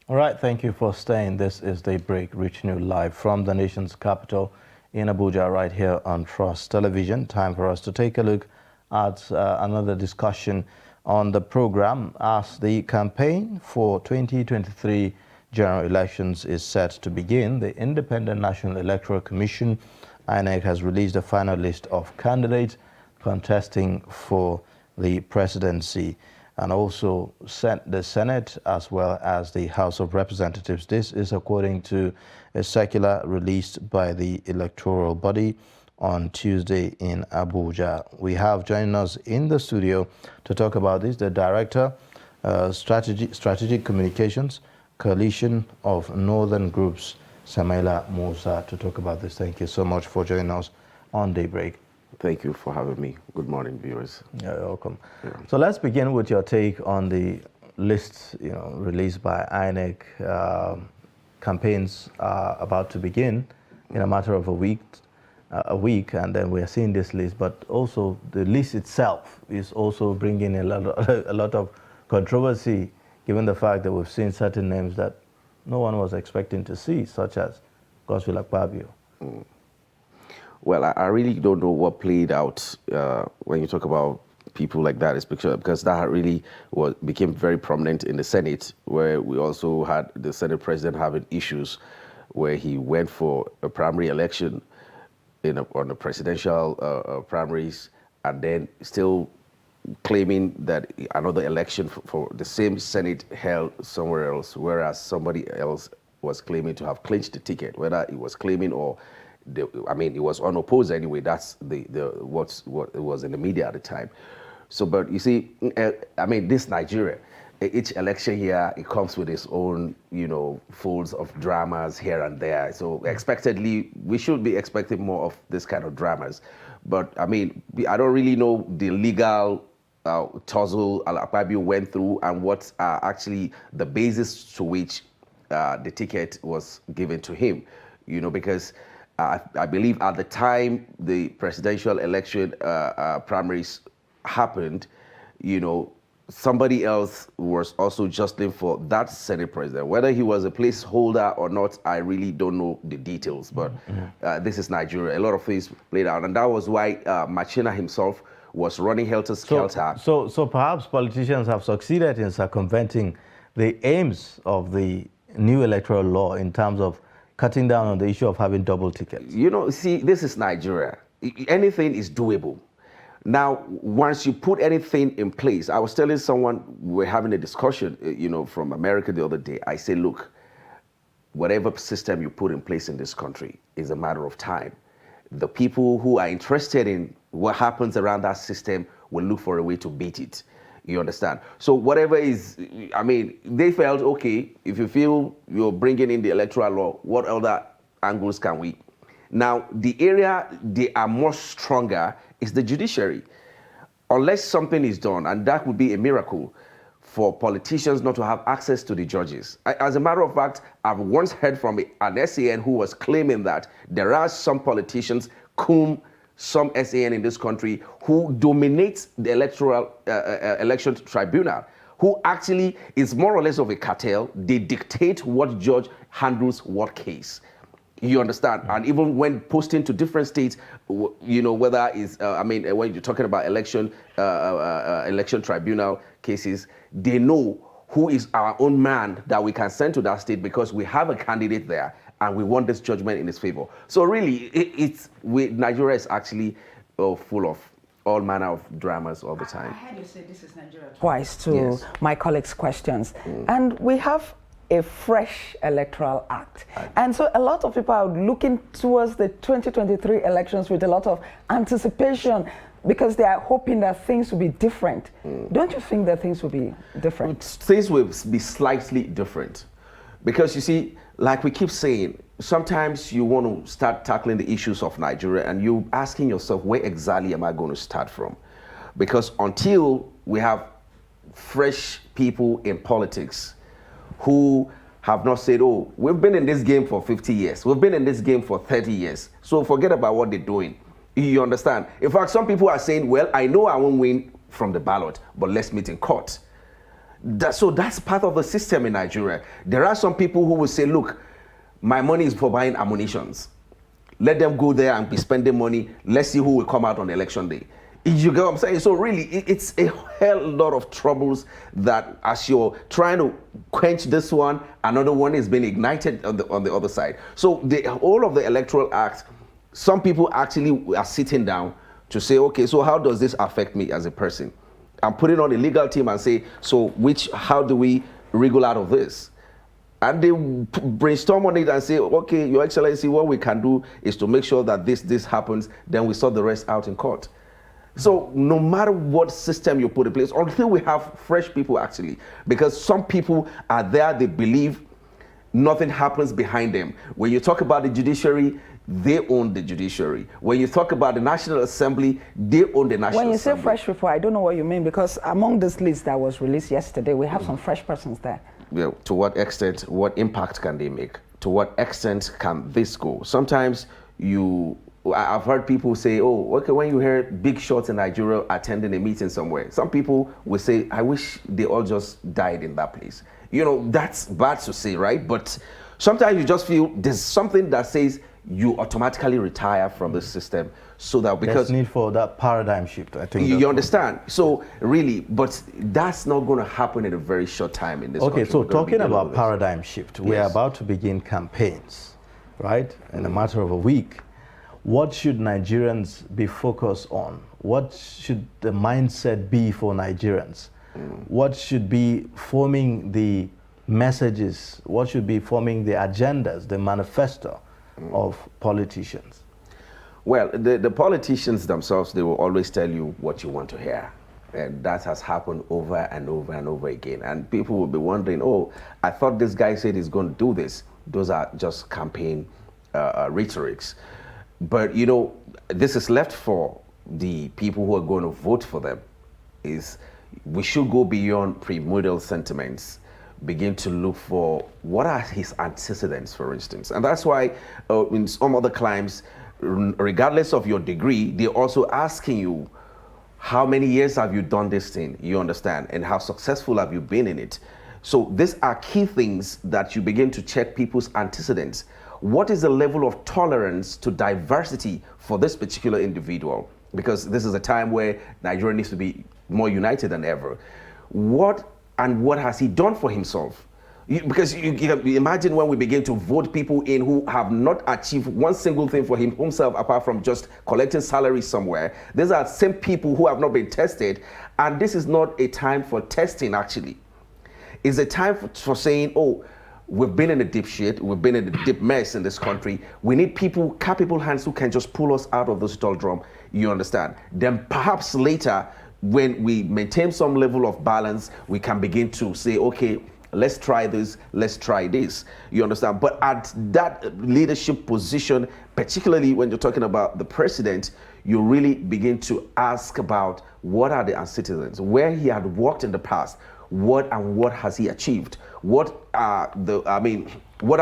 All right, thank you for staying. This is Daybreak, reaching you live from the nation's capital in Abuja, right here on Trust Television. Time for us to take a look at another discussion on the program as the campaign for 2023 general elections is set to begin. The Independent National Electoral Commission, INEC, has released a final list of candidates contesting for the presidency and also the Senate as well as the House of Representatives. This is according to a circular released by the electoral body on Tuesday in Abuja. We have joining us in the studio to talk about this the Director, Strategic Communications, Coalition of Northern Groups, Samaila Musa, to talk about this. Thank you so much for joining us on Daybreak. Thank you for having me. Good morning, viewers. You're welcome. Yeah. So let's begin with your take on the list, released by INEC. Campaigns are about to begin in a matter of a week, and then we are seeing this list. But also, the list itself is also bringing a lot of controversy, given the fact that we've seen certain names that no one was expecting to see, such as Godswill Akpabio. Well, I really don't know what played out when you talk about people like that, because that really became very prominent in the Senate, where we also had the Senate president having issues where he went for a primary election on the presidential primaries, and then still claiming that another election for the same Senate held somewhere else, whereas somebody else was claiming to have clinched the ticket, whether he was claiming or it was unopposed anyway. That's what it was in the media at the time. So, but you see, this Nigeria, each election here, it comes with its own, folds of dramas here and there. So expectedly, we should be expecting more of this kind of dramas. But I don't really know the legal tussle Akpabio went through and what actually the basis to which the ticket was given to him, because I believe at the time the presidential election primaries happened, somebody else was also jostling for that Senate president. Whether he was a placeholder or not, I really don't know the details. But this is Nigeria. A lot of things played out. And that was why Machina himself was running helter-skelter. So perhaps politicians have succeeded in circumventing the aims of the new electoral law in terms of cutting down on the issue of having double tickets. See, this is Nigeria. Anything is doable. Now, once you put anything in place, I was telling someone, we're having a discussion, from America the other day. I say, look, whatever system you put in place in this country is a matter of time. The people who are interested in what happens around that system will look for a way to beat it. You understand? So whatever is, they felt, okay, if you feel you're bringing in the electoral law, what other angles can we? Now, the area they are more stronger is the judiciary. Unless something is done, and that would be a miracle for politicians not to have access to the judges. As a matter of fact, I've once heard from an SAN who was claiming that there are some politicians whom some SAN in this country who dominates the electoral election tribunal, who actually is more or less of a cartel. They dictate what judge handles what case. You understand? And even when posting to different states, whether it's, when you're talking about election tribunal cases, they know who is our own man that we can send to that state because we have a candidate there and we want this judgment in his favor. So really, Nigeria is actually full of all manner of dramas all the time. I heard you say this is Nigeria twice to my colleagues' questions. And we have a fresh electoral act. And so a lot of people are looking towards the 2023 elections with a lot of anticipation because they are hoping that things will be different. Don't you think that things will be different? Things will be slightly different. Because you see, like we keep saying, sometimes you want to start tackling the issues of Nigeria and you're asking yourself, where exactly am I going to start from? Because until we have fresh people in politics who have not said, oh, we've been in this game for 50 years. We've been in this game for 30 years. So forget about what they're doing. You understand? In fact, some people are saying, well, I know I won't win from the ballot, but let's meet in court. So that's part of the system in Nigeria. There are some people who will say, look, my money is for buying ammunitions. Let them go there and be spending money. Let's see who will come out on election day. You get what I'm saying? So really, it's a hell lot of troubles that as you're trying to quench this one, another one is being ignited on the other side. So all of the Electoral Act, some people actually are sitting down to say, okay, so how does this affect me as a person? And put it on a legal team and say, so how do we wriggle out of this? And they brainstorm on it and say, okay, Your Excellency, what we can do is to make sure that this happens, then we sort the rest out in court. So no matter what system you put in place, until we have fresh people actually, because some people are there, they believe nothing happens behind them. When you talk about the judiciary, they own the judiciary. When you talk about the National Assembly, they own the National Assembly. When you say fresh people, I don't know what you mean, because among this list that was released yesterday, we have some fresh persons there. Yeah, to what extent, what impact can they make? To what extent can this go? Sometimes I've heard people say, oh, okay, when you hear big shots in Nigeria attending a meeting somewhere, some people will say, I wish they all just died in that place. You know, that's bad to say, right? But sometimes you just feel there's something that says you automatically retire from the system, so that because there's need for that paradigm shift, I think. You understand? So really, but that's not going to happen in a very short time in this country. Okay, so talking about paradigm shift, we're about to begin campaigns, right? In a matter of a week. What should Nigerians be focused on? What should the mindset be for Nigerians? What should be forming the messages? What should be forming the agendas, the manifesto of politicians? Well, the politicians themselves, they will always tell you what you want to hear. And that has happened over and over and over again. And people will be wondering, oh, I thought this guy said he's going to do this. Those are just campaign rhetorics. But, you know, this is left for the people who are going to vote for them. We should go beyond primordial sentiments, begin to look for what are his antecedents, for instance. And that's why in some other climes, regardless of your degree, they're also asking you, how many years have you done this thing? You understand? And how successful have you been in it? So these are key things that you begin to check people's antecedents. What is the level of tolerance to diversity for this particular individual? Because this is a time where Nigeria needs to be more united than ever. What has he done for himself? Because you imagine when we begin to vote people in who have not achieved one single thing for himself apart from just collecting salary somewhere. These are same people who have not been tested, and this is not a time for testing actually. It's a time for saying, oh, we've been in a deep shit, we've been in a deep mess in this country. We need people, capable hands who can just pull us out of this doldrum, you understand? Then perhaps later, when we maintain some level of balance, we can begin to say, okay, let's try this, let's try this, you understand? But at that leadership position, particularly when you're talking about the president, you really begin to ask about what are the antecedents, where he had worked in the past, what has he achieved? What are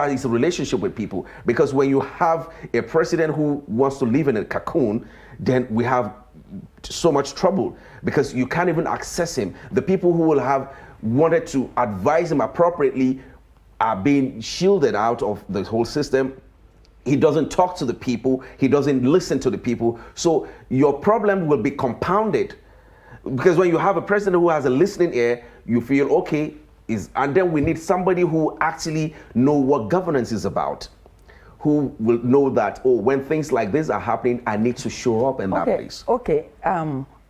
his relationship with people? Because when you have a president who wants to live in a cocoon, then we have so much trouble because you can't even access him. The people who will have wanted to advise him appropriately are being shielded out of the whole system. He doesn't talk to the people. He doesn't listen to the people. So your problem will be compounded. Because when you have a president who has a listening ear, you feel, okay, and then we need somebody who actually know what governance is about, who will know that, oh, when things like this are happening, I need to show up in that place. Okay,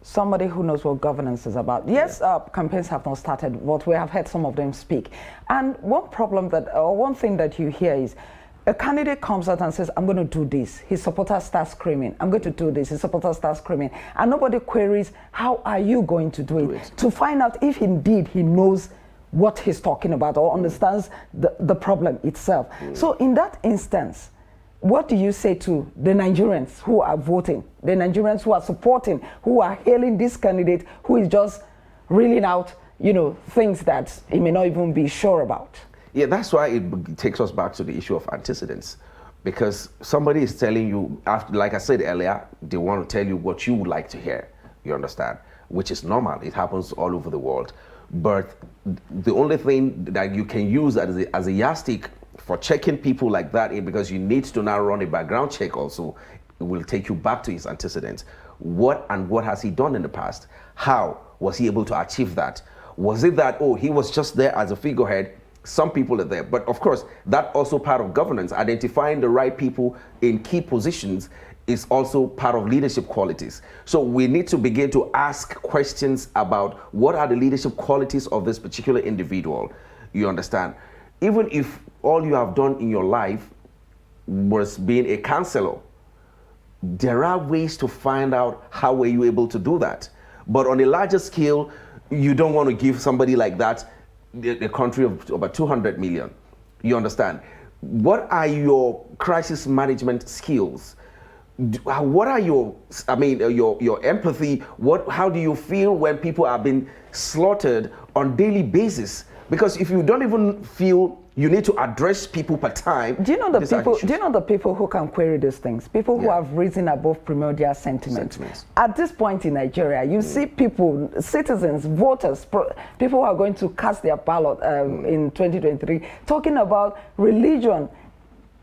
somebody who knows what governance is about. Yes, campaigns have not started, but we have heard some of them speak. And one thing that you hear is, a candidate comes out and says, I'm going to do this. His supporters start screaming. I'm going to do this. His supporters start screaming. And nobody queries, how are you going to do it? To find out if indeed he knows what he's talking about or understands the problem itself. So in that instance, what do you say to the Nigerians who are voting, the Nigerians who are supporting, who are hailing this candidate who is just reeling out, things that he may not even be sure about? Yeah, that's why it takes us back to the issue of antecedents. Because somebody is telling you, after, like I said earlier, they want to tell you what you would like to hear, you understand? Which is normal, it happens all over the world. But the only thing that you can use as a yardstick for checking people like that, because you need to now run a background check also, it will take you back to his antecedents. What has he done in the past? How was he able to achieve that? Was it that, oh, he was just there as a figurehead? Some people are there. But of course, that's also part of governance. Identifying the right people in key positions is also part of leadership qualities. So we need to begin to ask questions about what are the leadership qualities of this particular individual. You understand? Even if all you have done in your life was being a counselor, there are ways to find out how were you able to do that. But on a larger scale, you don't want to give somebody like that a country of about 200 million. You understand? What are your crisis management skills? What are your empathy? How do you feel when people are being slaughtered on daily basis? Because if you don't even feel you need to address people per time. Do you know the people who can query these things? People who have risen above primordial sentiments. At this point in Nigeria, you see people, citizens, voters, people who are going to cast their ballot in 2023, talking about religion,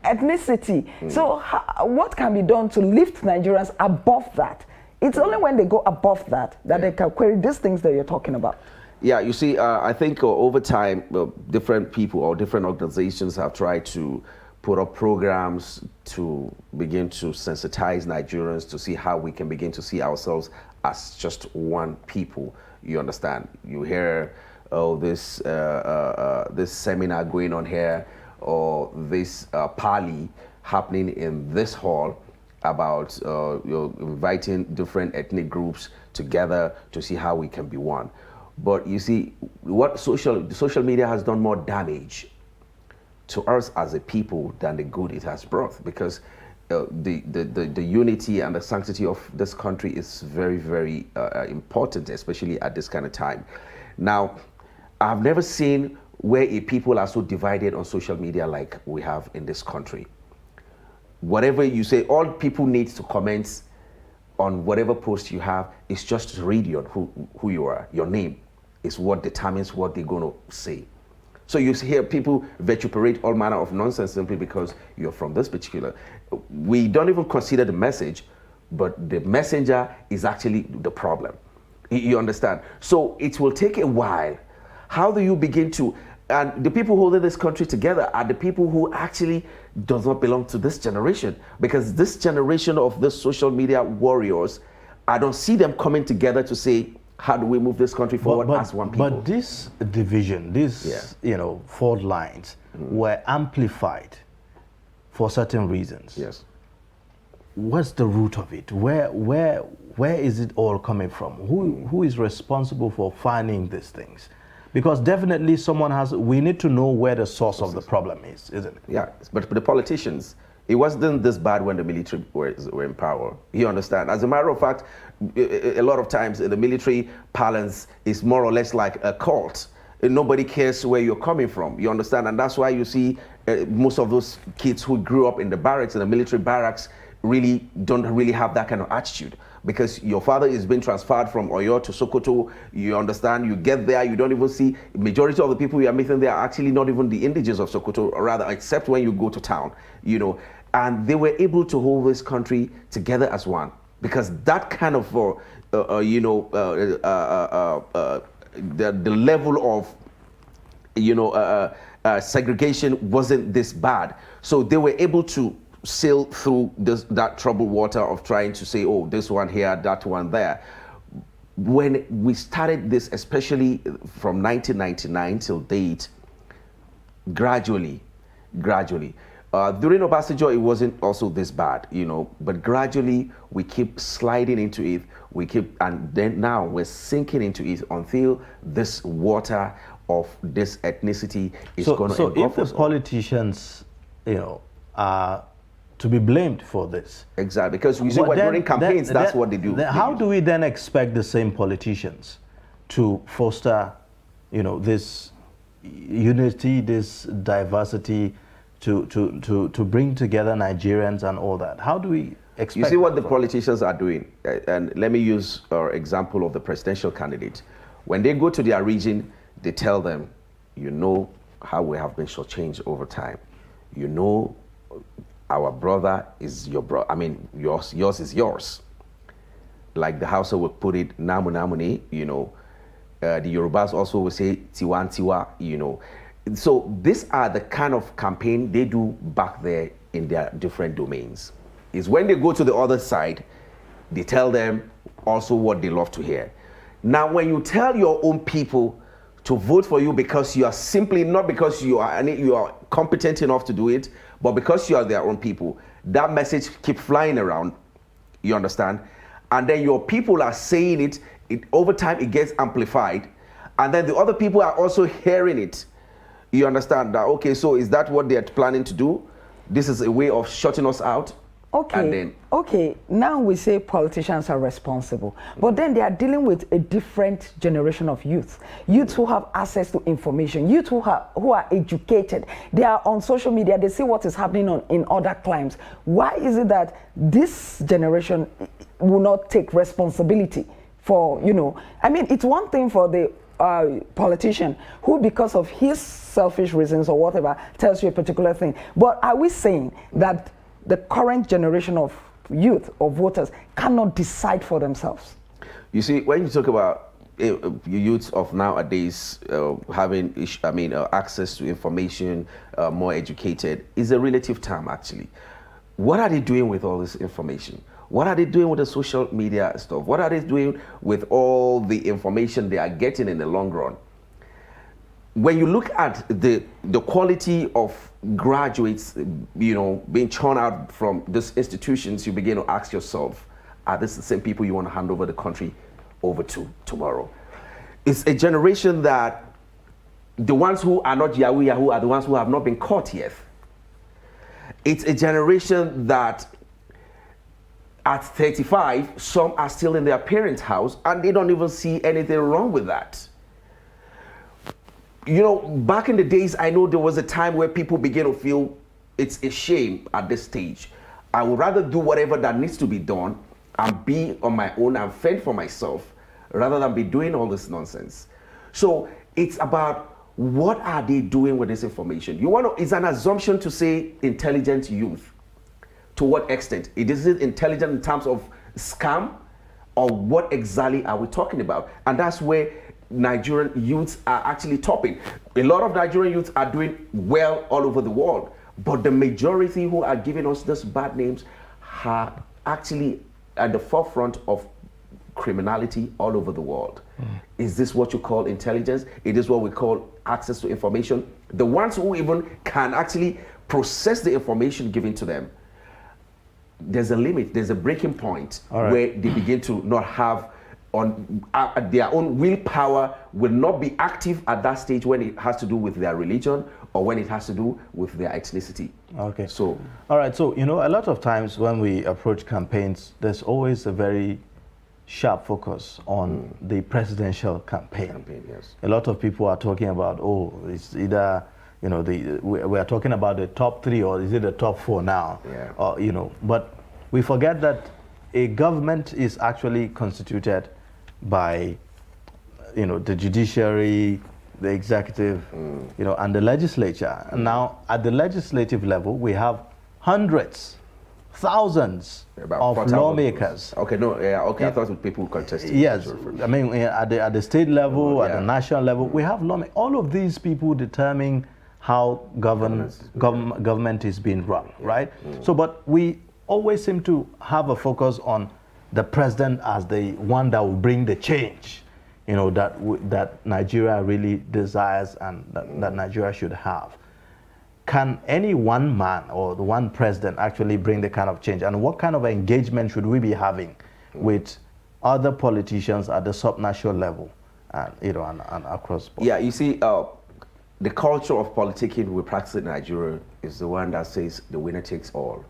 ethnicity. So what can be done to lift Nigerians above that? It's only when they go above that they can query these things that you're talking about. Yeah, you see, I think over time, different people or different organizations have tried to put up programs to begin to sensitize Nigerians to see how we can begin to see ourselves as just one people. You understand? You hear, oh, this seminar going on here, or this parley happening in this hall about inviting different ethnic groups together to see how we can be one. But you see, what social media has done more damage to us as a people than the good it has brought, because the unity and the sanctity of this country is very, very important, especially at this kind of time. Now, I've never seen where a people are so divided on social media like we have in this country. Whatever you say, all people need to comment on whatever post you have is just to read who you are. Your name is what determines what they're going to say. So you hear people vituperate all manner of nonsense simply because you're from this particular. We don't even consider the message, but the messenger is actually the problem. You understand? So it will take a while. How do you begin to, and the people holding this country together are the people who actually does not belong to this generation, because this generation of the social media warriors, I don't see them coming together to say, how do we move this country forward as one people? But this division, these fault lines were amplified for certain reasons. Yes. What's the root of it? Where is it all coming from? Who is responsible for finding these things? Because definitely we need to know where the source of the problem is, isn't it? Yeah, but the politicians, it wasn't this bad when the military were in power. You understand? As a matter of fact, a lot of times the military parlance is more or less like a cult. Nobody cares where you're coming from. You understand? And that's why you see most of those kids who grew up in the barracks, in the military barracks, really don't really have that kind of attitude, because your father is being transferred from Oyo to Sokoto. You understand? You get there, you don't even see, majority of the people you are meeting there are actually not even the indigenous of Sokoto, or rather, except when you go to town, and they were able to hold this country together as one, because that kind of the level of segregation wasn't this bad, so they were able to sail through that troubled water of trying to say, oh, this one here, that one there. When we started this, especially from 1999 till date, gradually, during Obasanjo, it wasn't also this bad, but gradually we keep sliding into it, and then now we're sinking into it until this water of this ethnicity is going to engulf us. So if the politicians, are to be blamed for this. Exactly, because we see during campaigns, that's what they do. How do we then expect the same politicians to foster, this unity, this diversity, to bring together Nigerians and all that? How do we expect? You see what the politicians are doing, and let me use our example of the presidential candidate. When they go to their region, they tell them, you know how we have been shortchanged over time. You know our brother is your brother. I mean, yours is yours. Like the Hausa would put it, namu namuni, you know. The Yorubas also will say tiwa tiwa, you know. So these are the kind of campaign they do back there in their different domains. Is when they go to the other side, they tell them also what they love to hear. Now, when you tell your own people to vote for you because you are simply, not because you are competent enough to do it, but because you are their own people, that message keep flying around, you understand? And then your people are saying it, over time it gets amplified, and then the other people are also hearing it. You understand that, okay, so is that what they're planning to do? This is a way of shutting us out? Okay, okay, now we say politicians are responsible, but then they are dealing with a different generation of youth who have access to information, youth who are educated, they are on social media, they see what is happening in other climes. Why is it that this generation will not take responsibility for, you know, I mean, it's one thing for the politician who, because of his selfish reasons or whatever, tells you a particular thing, but are we saying that the current generation of youth or voters cannot decide for themselves? You see, when you talk about youths of nowadays having, access to information, more educated, is a relative term actually. What are they doing with all this information? What are they doing with the social media stuff? What are they doing with all the information they are getting in the long run? When you look at the quality of graduates, you know, being churned out from these institutions, you begin to ask yourself, are these the same people you want to hand over the country over to tomorrow? It's a generation that the ones who are not Yahoo are the ones who have not been caught yet. It's a generation that at 35, some are still in their parents' house and they don't even see anything wrong with that. You know, back in the days, I know there was a time where people began to feel it's a shame at this stage. I would rather do whatever that needs to be done and be on my own and fend for myself rather than be doing all this nonsense. So it's about what are they doing with this information? It's an assumption to say intelligent youth. To what extent? Is it intelligent in terms of scam, or what exactly are we talking about? And that's where Nigerian youths are actually topping. A lot of Nigerian youths are doing well all over the world, but the majority who are giving us these bad names are actually at the forefront of criminality all over the world. Is this what you call intelligence? It is what we call access to information. The ones who even can actually process the information given to them, there's a limit, there's a breaking point where they begin to not have on their own willpower, will not be active at that stage when it has to do with their religion or when it has to do with their ethnicity. Okay. So, all right. So, you know, a lot of times when we approach campaigns, there's always a very sharp focus on the presidential campaign. Yes. A lot of people are talking about, oh, it's either, you know, we are talking about the top 3 or is it the top 4 now? Yeah. Or, you know, but we forget that a government is actually constituted by, you know, the judiciary, the executive, you know, and the legislature. And now at the legislative level, we have hundreds, thousands of lawmakers. Okay, no, yeah, okay, I thought people contested. Yes, I mean, at the state level, at the national level, we have lawmakers. All of these people determine how government is being run, right? So, but we always seem to have a focus on the president as the one that will bring the change, you know, that Nigeria really desires and that Nigeria should have. Can any one man or the one president actually bring the kind of change? And what kind of engagement should we be having with other politicians at the subnational level, and you know, and across board? Yeah, you see, the culture of politicking we practice in Nigeria is the one that says the winner takes all.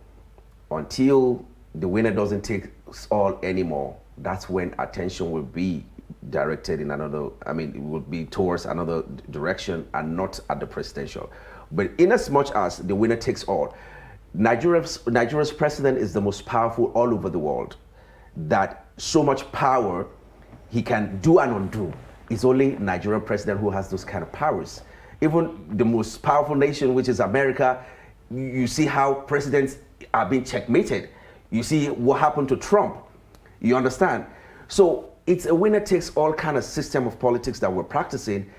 Until the winner doesn't take all anymore, that's when attention will be directed in another, I mean, it will be towards another direction and not at the presidential. But in as much as the winner takes all, Nigeria's president is the most powerful all over the world. That so much power, he can do and undo. it's only Nigerian president who has those kind of powers. Even the most powerful nation, which is America, you see how presidents are being checkmated. You see what happened to Trump. You understand? So it's a winner takes all kind of system of politics that we're practicing.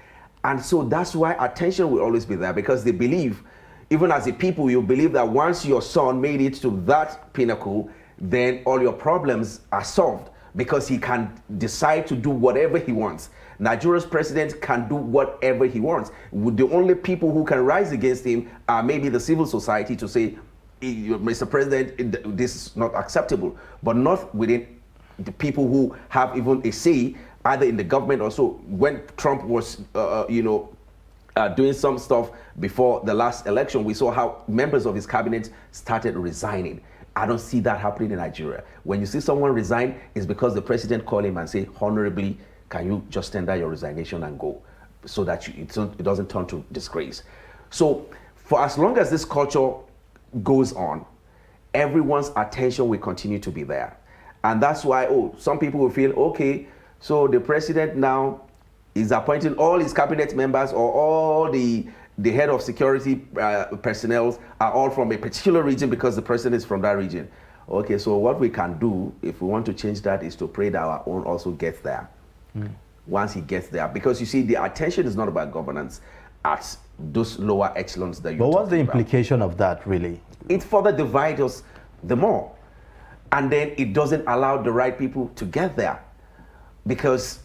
And so that's why attention will always be there, because they believe, even as a people, you believe that once your son made it to that pinnacle, then all your problems are solved, because he can decide to do whatever he wants. Nigeria's president can do whatever he wants. The only people who can rise against him are maybe the civil society to say, Mr. President, this is not acceptable, but not within the people who have even a say, either in the government or so. When Trump was, doing some stuff before the last election, we saw how members of his cabinet started resigning. I don't see that happening in Nigeria. When you see someone resign, it's because the president called him and say, honorably, can you just tender your resignation and go, so that it doesn't turn to disgrace. So for as long as this culture goes on, everyone's attention will continue to be there. And that's why, some people will feel, okay, so the president now is appointing all his cabinet members, or all the head of security personnel are all from a particular region because the president is from that region. Okay, so what we can do, if we want to change that, is to pray that our own also gets there. Once he gets there, because you see, the attention is not about governance at those lower echelons that you. But what's the implication of that, really? It further divides us the more, and then it doesn't allow the right people to get there, because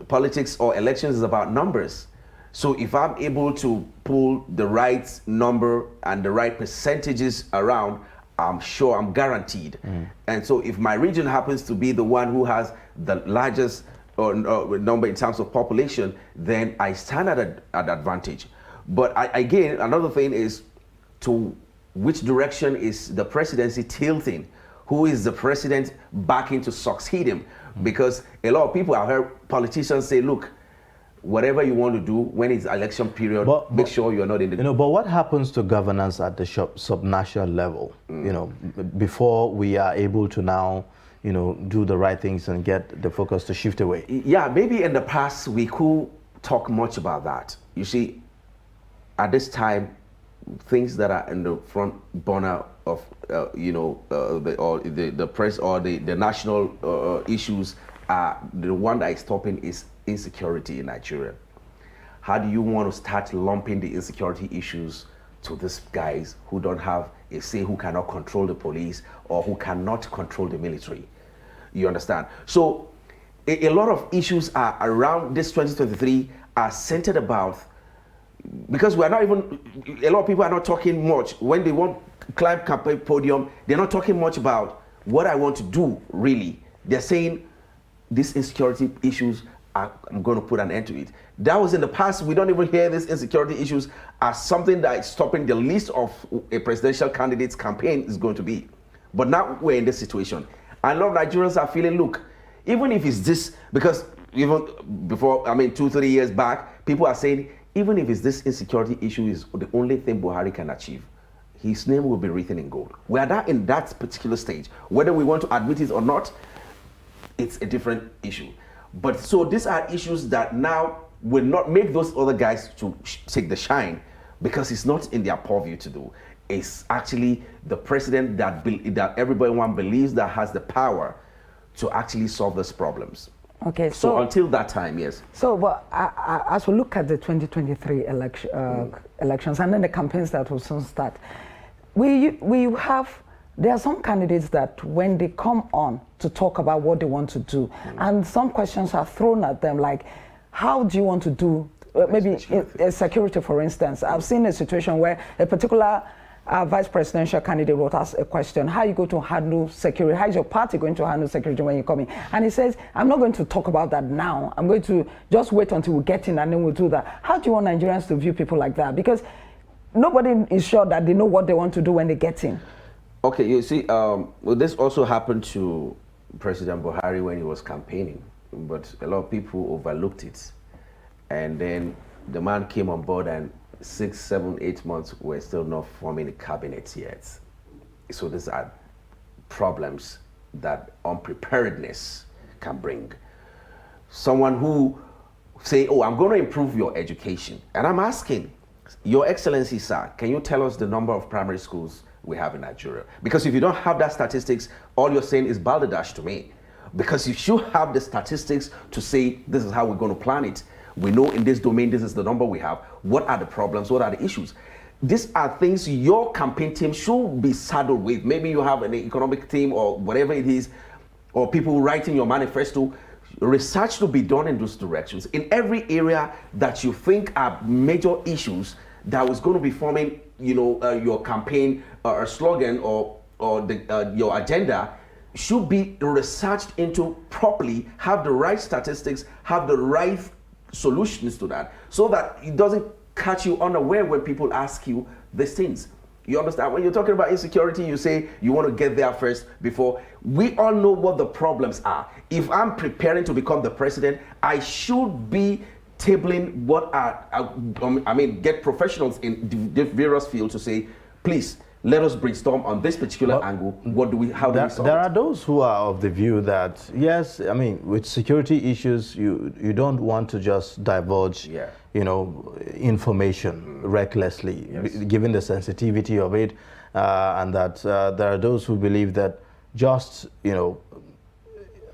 politics or elections is about numbers. So if I'm able to pull the right number and the right percentages around, I'm sure, I'm guaranteed. And so if my region happens to be the one who has the largest number in terms of population, then I stand at an advantage. But again, another thing is, to which direction is the presidency tilting? Who is the president backing to succeed him? Because a lot of people, I've heard politicians say, look, whatever you want to do when it's election period, make sure you're not in the... But what happens to governance at the subnational level, before we are able to now, do the right things and get the focus to shift away? Yeah, maybe in the past we could talk much about that. You see, at this time, things that are in the front burner of, the press or the national issues, the one that is stopping is insecurity in Nigeria. How do you want to start lumping the insecurity issues to these guys who don't have a say, who cannot control the police or who cannot control the military? You understand? So a lot of issues are around this 2023 are centered about, because we are not even, a lot of people are not talking much. When they want to climb campaign podium, they're not talking much about what I want to do, really. They're saying these insecurity issues, I'm going to put an end to it. That was in the past. We don't even hear these insecurity issues as something that is stopping the list of a presidential candidate's campaign is going to be. But now we're in this situation. And a lot of Nigerians are feeling, look, even if it's this, because even before, 2-3 years back, people are saying, even if it's this insecurity issue is the only thing Buhari can achieve, his name will be written in gold. We are not in that particular stage. Whether we want to admit it or not, it's a different issue. But so these are issues that now will not make those other guys to take the shine, because it's not in their purview to do. It's actually the president that everyone believes that has the power to actually solve these problems. Okay, so until that time, yes. So, but as we look at the 2023 elections and then the campaigns that will soon start, there are some candidates that when they come on to talk about what they want to do, and some questions are thrown at them like, how do you want to do, maybe security, for instance. I've seen a situation where a particular vice presidential candidate wrote us a question: how are you going to handle security? How is your party going to handle security when you come in? And he says, I'm not going to talk about that now. I'm going to just wait until we get in and then we'll do that. How do you want Nigerians to view people like that? Because nobody is sure that they know what they want to do when they get in. Okay, you see, this also happened to President Buhari when he was campaigning, but a lot of people overlooked it. And then the man came on board, and 6, 7, 8 months, we're still not forming a cabinet yet. So these are problems that unpreparedness can bring. someone who say, oh, I'm going to improve your education. And I'm asking, Your Excellency, sir, can you tell us the number of primary schools we have in Nigeria? Because if you don't have that statistics, all you're saying is balderdash to me. Because you should have the statistics to say, this is how we're going to plan it. We know in this domain, this is the number we have. What are the problems? What are the issues? These are things your campaign team should be saddled with. Maybe you have an economic team or whatever it is, or people writing your manifesto. Research to be done in those directions. In every area that you think are major issues that was going to be forming, your campaign or slogan or your agenda, should be researched into properly, have the right statistics, have the right solutions to that, so that it doesn't catch you unaware when people ask you these things. You understand? When you're talking about insecurity, you say you want to get there first before. We all know what the problems are. If I'm preparing to become the president, I should be tabling get professionals in the various fields to say, please, let us brainstorm on this particular angle. How do we solve it? There are those who are of the view that, yes, with security issues, you don't want to just divulge, information recklessly, given the sensitivity of it, and that there are those who believe that just,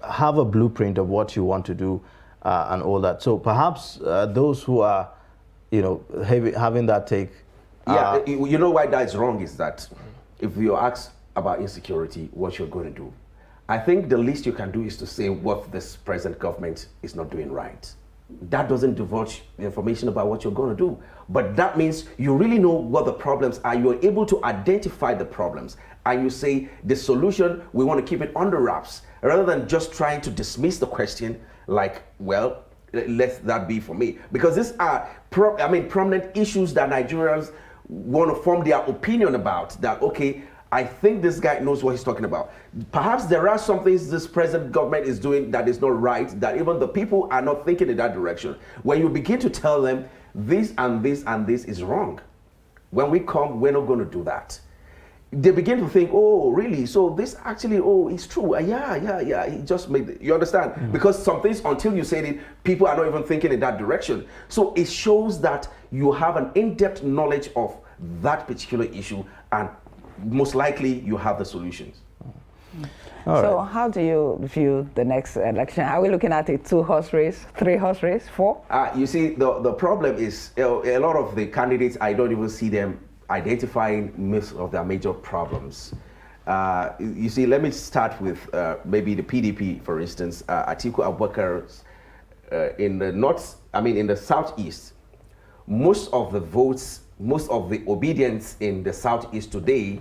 have a blueprint of what you want to do and all that. So perhaps those who are, having that take. You know why that is wrong is that if you ask about insecurity, what you're going to do, I think the least you can do is to say what this present government is not doing right. That doesn't divulge information about what you're going to do. But that means you really know what the problems are. You're able to identify the problems. And you say the solution, we want to keep it under wraps. Rather than just trying to dismiss the question like, well, let that be for me. Because these are prominent issues that Nigerians want to form their opinion about. That, okay, I think this guy knows what he's talking about. Perhaps there are some things this present government is doing that is not right, that even the people are not thinking in that direction. When you begin to tell them this and this and this is wrong, when we come, we're not going to do that. They begin to think, oh, really? So this actually, it's true. Yeah. He just made it. You understand? Mm-hmm. Because some things, until you say it, people are not even thinking in that direction. So it shows that you have an in-depth knowledge of that particular issue, and most likely you have the solutions. So how do you view the next election? Are we looking at a 2-horse race, 3-horse race, 4? You see, the problem is a lot of the candidates, I don't even see them identifying most of their major problems. You see, let me start with maybe the PDP, for instance. Atiku Abubakar in the southeast, most of the votes, most of the obedience in the southeast today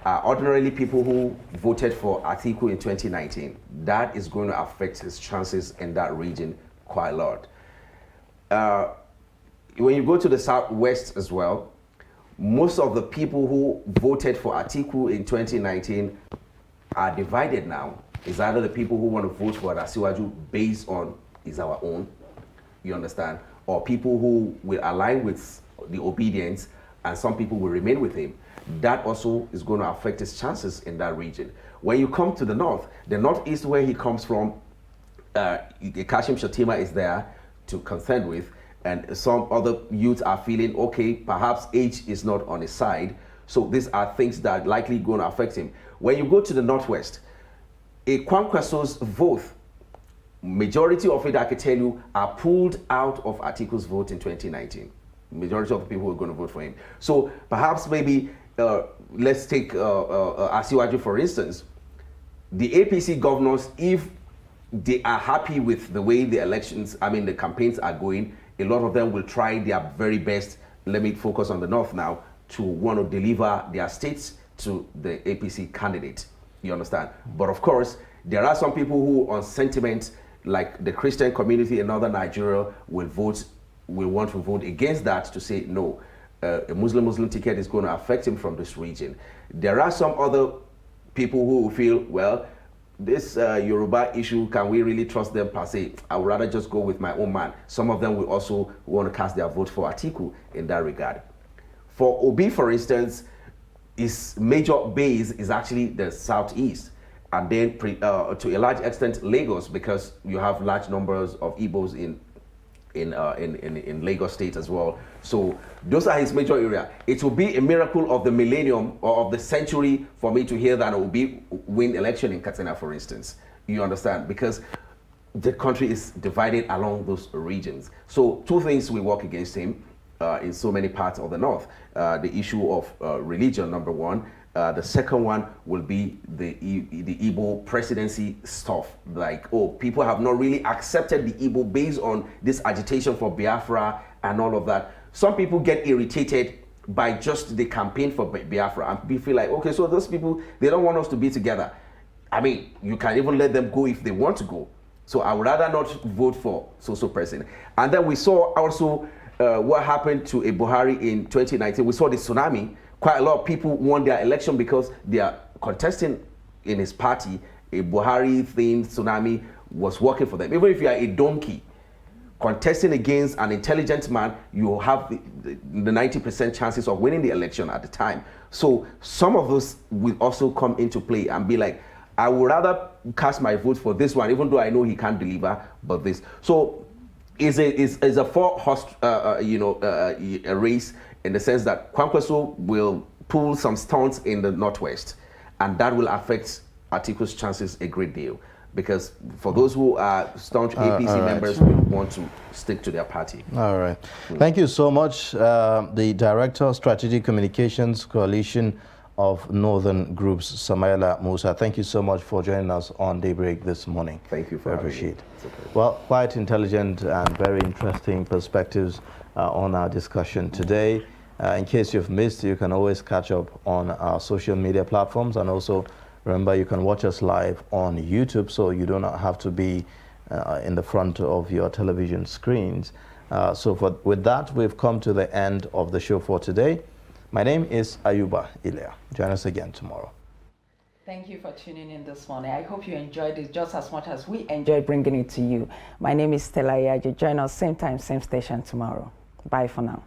are ordinarily people who voted for Atiku in 2019. That is going to affect his chances in that region quite a lot. When you go to the southwest as well, most of the people who voted for Atiku in 2019 are divided now. It's either the people who want to vote for Asiwaju based on is our own, you understand, or people who will align with the obedience, and some people will remain with him. That also is going to affect his chances in that region. When you come to the northeast where he comes from, Kashim Shettima is there to contend with, and some other youths are feeling, okay, perhaps age is not on his side. So these are things that are likely going to affect him. When you go to the northwest, Kwankwaso's vote, majority of it, I can tell you, are pulled out of Atiku's vote in 2019. Majority of the people who are going to vote for him. So perhaps maybe, let's take Asiwaju for instance. The APC governors, if they are happy with the way the the campaigns are going, a lot of them will try their very best, let me focus on the north now, to want to deliver their states to the APC candidate. You understand? But of course, there are some people who on sentiment, like the Christian community in northern Nigeria, will want to vote against that, to say no, a Muslim ticket is going to affect him from this region. There are some other people who feel, well, this Yoruba issue, can we really trust them per se? I would rather just go with my own man. Some of them will also want to cast their vote for Atiku in that regard. For Obi, for instance, his major base is actually the southeast. and then to a large extent Lagos, because you have large numbers of Igbos in Lagos State as well. So those are his major area. It will be a miracle of the millennium or of the century for me to hear that it will be win election in Katsina, for instance. You understand? Because the country is divided along those regions. So two things will work against him in so many parts of the north. The issue of religion, number one. The second one will be the Igbo presidency stuff. Like, oh, people have not really accepted the Igbo based on this agitation for Biafra and all of that. Some people get irritated by just the campaign for Biafra, and we feel like, okay, so those people, they don't want us to be together. I mean, you can even let them go if they want to go. So I would rather not vote for so president. And then we saw also what happened to a Buhari in 2019. We saw the tsunami. Quite a lot of people won their election because they are contesting in his party. A Buhari-themed tsunami was working for them. Even if you are a donkey contesting against an intelligent man, you have the 90% chances of winning the election at the time. So some of those will also come into play and be like, I would rather cast my vote for this one, even though I know he can't deliver, but this. So is a four-horse, a race, in the sense that Kwankwaso will pull some stunts in the northwest, and that will affect Atiku's chances a great deal. Because for those who are staunch APC members, will want to stick to their party. All right. Thank you so much. The Director of Strategic Communications Coalition of Northern Groups, Samaila Musa. Thank you so much for joining us on Daybreak this morning. Thank you for having me. Appreciate. Well, quite intelligent and very interesting perspectives on our discussion today. In case you've missed, you can always catch up on our social media platforms, and also remember you can watch us live on YouTube, so you do not have to be in the front of your television screens. With that, we've come to the end of the show for today. My name is Ayuba Ilya. Join us again tomorrow. Thank you for tuning in this morning. I hope you enjoyed it just as much as we enjoyed bringing it to you. My name is Stella Yaji. Join us same time, same station tomorrow. Bye for now.